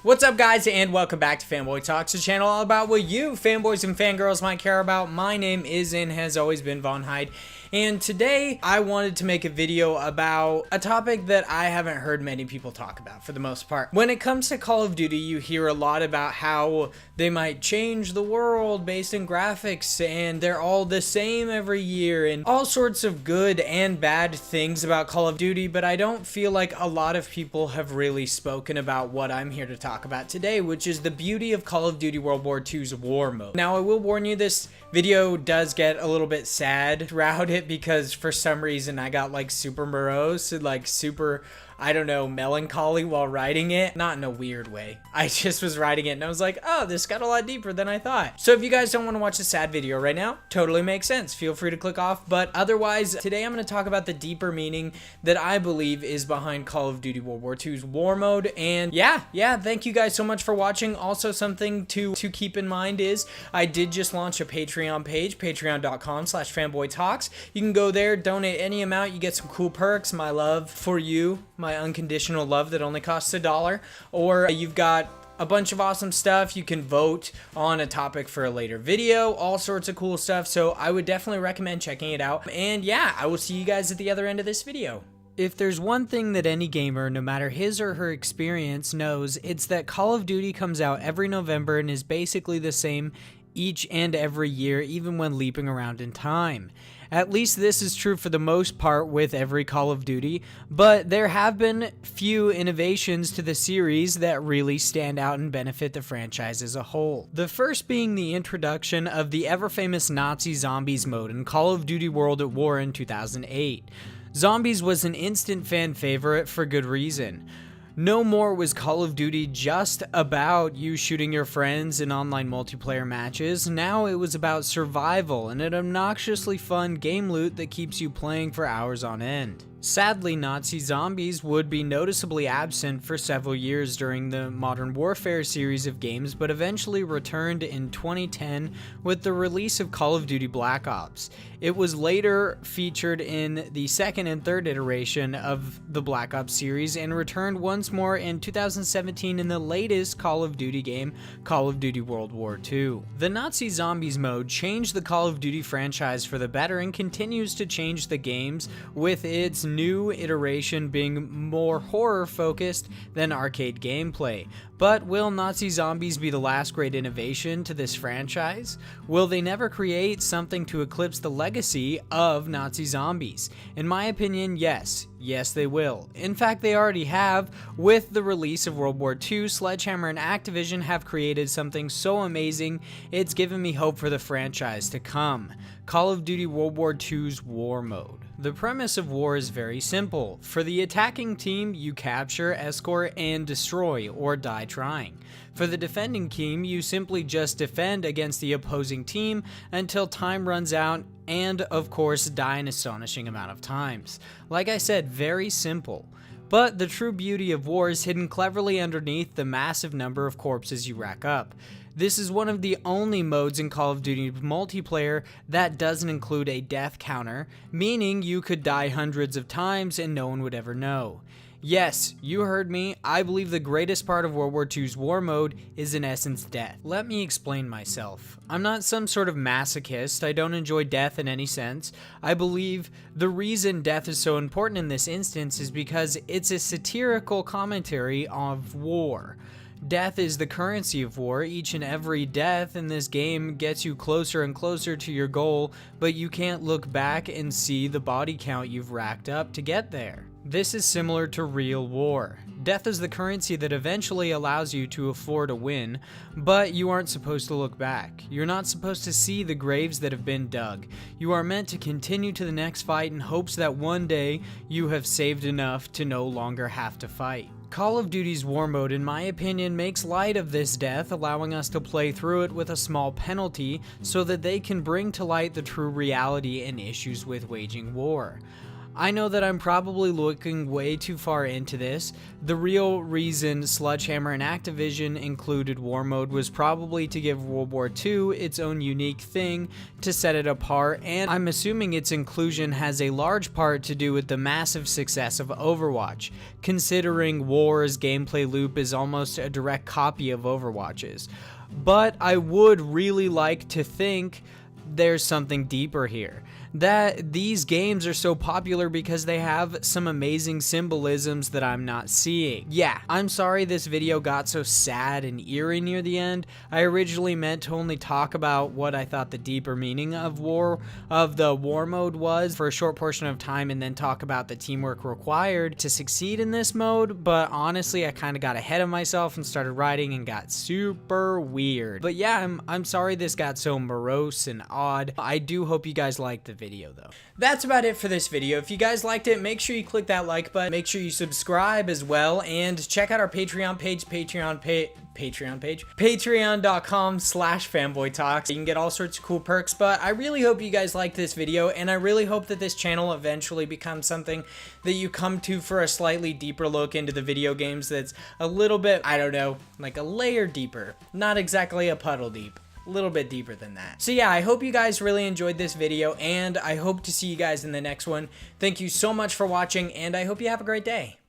What's up, guys, and welcome back to Fanboy Talks, a channel all about what you fanboys and fangirls might care about. My name is and has always been Von Hyde, and today I wanted to make a video about a topic that I haven't heard many people talk about for the most part. When it comes to Call of Duty, you hear a lot about how they might change the world based in graphics, and they're all the same every year, and all sorts of good and bad things about Call of Duty, but I don't feel like a lot of people have really spoken about what I'm here to talk about today, which is the beauty of Call of Duty World War II's war mode. Now, I will warn you, this video does get a little bit sad throughout it because for some reason I got like super morose and like super, I don't know, melancholy while writing it. Not in a weird way. I just was writing it and I was like, oh, this got a lot deeper than I thought. So if you guys don't want to watch a sad video right now, totally makes sense. Feel free to click off. But otherwise, today I'm going to talk about the deeper meaning that I believe is behind Call of Duty World War II's war mode. And yeah, thank you guys so much for watching. Also, something to keep in mind is I did just launch a Patreon page, patreon.com/fanboytalks. You can go there, donate any amount, you get some cool perks, my love for you, my unconditional love that only costs $1, or you've got a bunch of awesome stuff. You can vote on a topic for a later video, all sorts of cool stuff. So I would definitely recommend checking it out. And yeah, I will see you guys at the other end of this video. If there's one thing that any gamer, no matter his or her experience, knows, it's that Call of Duty comes out every November and is basically the same each and every year, even when leaping around in time. At least this is true for the most part with every Call of Duty, but there have been few innovations to the series that really stand out and benefit the franchise as a whole. The first being the introduction of the ever-famous Nazi Zombies mode in Call of Duty World at War in 2008. Zombies was an instant fan favorite for good reason. No more was Call of Duty just about you shooting your friends in online multiplayer matches. Now it was about survival and an obnoxiously fun game loop that keeps you playing for hours on end. Sadly, Nazi Zombies would be noticeably absent for several years during the Modern Warfare series of games, but eventually returned in 2010 with the release of Call of Duty Black Ops. It was later featured in the second and third iteration of the Black Ops series and returned once more in 2017 in the latest Call of Duty game, Call of Duty World War II. The Nazi Zombies mode changed the Call of Duty franchise for the better and continues to change the games, with its new iteration being more horror focused than arcade gameplay. But will Nazi Zombies be the last great innovation to this franchise? Will they never create something to eclipse the legacy of Nazi Zombies? In my opinion, yes. Yes, they will. In fact, they already have. With the release of World War II, Sledgehammer and Activision have created something so amazing, it's given me hope for the franchise to come. Call of Duty World War II's war mode. The premise of war is very simple. For the attacking team, you capture, escort, and destroy, or die trying. For the defending team, you simply just defend against the opposing team until time runs out and, of course, die an astonishing amount of times. Like I said, very simple. But the true beauty of war is hidden cleverly underneath the massive number of corpses you rack up. This is one of the only modes in Call of Duty multiplayer that doesn't include a death counter, meaning you could die hundreds of times and no one would ever know. Yes, you heard me, I believe the greatest part of World War II's war mode is in essence death. Let me explain myself. I'm not some sort of masochist, I don't enjoy death in any sense. I believe the reason death is so important in this instance is because it's a satirical commentary of war. Death is the currency of war. Each and every death in this game gets you closer and closer to your goal, but you can't look back and see the body count you've racked up to get there. This is similar to real war. Death is the currency that eventually allows you to afford a win, but you aren't supposed to look back. You're not supposed to see the graves that have been dug. You are meant to continue to the next fight in hopes that one day you have saved enough to no longer have to fight. Call of Duty's war mode, in my opinion, makes light of this death, allowing us to play through it with a small penalty so that they can bring to light the true reality and issues with waging war. I know that I'm probably looking way too far into this. The real reason Sledgehammer and Activision included War Mode was probably to give World War II its own unique thing to set it apart, and I'm assuming its inclusion has a large part to do with the massive success of Overwatch, considering War's gameplay loop is almost a direct copy of Overwatch's. But I would really like to think there's something deeper here. That these games are so popular because they have some amazing symbolisms that I'm not seeing. Yeah, I'm sorry this video got so sad and eerie near the end. I originally meant to only talk about what I thought the deeper meaning of the war mode was for a short portion of time, and then talk about the teamwork required to succeed in this mode, but honestly I kind of got ahead of myself and started writing and got super weird. But yeah, I'm sorry this got so morose and odd. I do hope you guys liked the video though. That's about it for this video. If you guys liked it, make sure you click that like button, make sure you subscribe as well, and check out our Patreon page, patreon.com/fanboytalks. You can get all sorts of cool perks, but I really hope you guys liked this video, and I really hope that this channel eventually becomes something that you come to for a slightly deeper look into the video games that's a little bit, I don't know, like a layer deeper, not exactly a puddle deep. A little bit deeper than that. So yeah, I hope you guys really enjoyed this video, and I hope to see you guys in the next one. Thank you so much for watching, and I hope you have a great day.